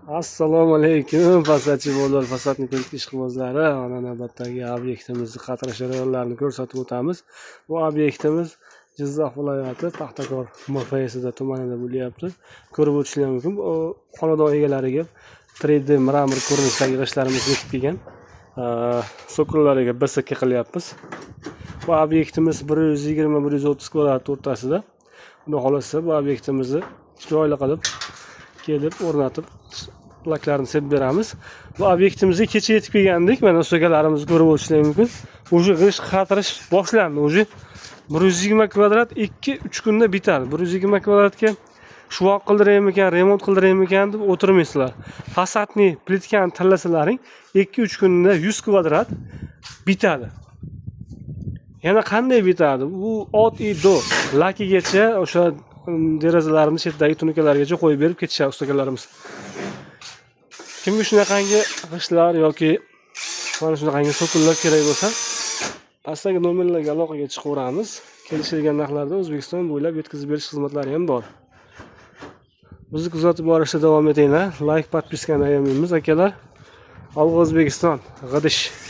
Assalomu alaykum fasadchi bolalar, fasadni ko'rib ishqibozlari. Mana navbatdagi obyektimizni qattiq jarayonlarini ko'rsatib o'tamiz. Bu obyektimiz Jizzax viloyati Paxtakor MFSida tumanida bo'lyapti. Ko'rib o'tishingiz mumkin. Bu xonadon egalariga 3D mramor ko'rinishdagi g'ishtlarimiz yetib kelgan. So'kinlariga BSK qilyapmiz. Bu obyektimiz 120-130 kvadrat o'rtasida. Xudo xolasa bu obyektimizni chiroyli qilib kelib o'rnatib plaklarni sepib beramiz. Bu obyektimizga kecha yetib kelgandik. Mana ustokalarimizni ko'rib o'tishingiz mumkin. Уже g'isht qatirish boshlandi. Уже 120 kvadrat 2-3 kunda bitadi. 120 kvadratga shuvoq qildiraymikan, remont qildiraymikan deb o'tirmaysizlar. Fasadni plitkani tanlasalaring 2-3 kunda 100 kvadrat bitadi. Yana qanday bitadi? Bu oddiy do lakigacha o'sha derazalarimiz chetidagi tunikalargacha qo'yib berib ketishadi ustakalarimiz. Kimga shunaqangi g'ishtlar yoki mana shunaqangi so'kinlar kerak bo'lsa, pastdagi nomerlarga aloqaga chiqaveramiz. Kelishilgan narxlarda O'zbekiston bo'ylab yetkazib berish xizmatlari ham bor. Bizni kuzatib borishda davom etinglar. Like, podpiskani ayamaymiz akalar. Alg'a O'zbekiston, g'idish.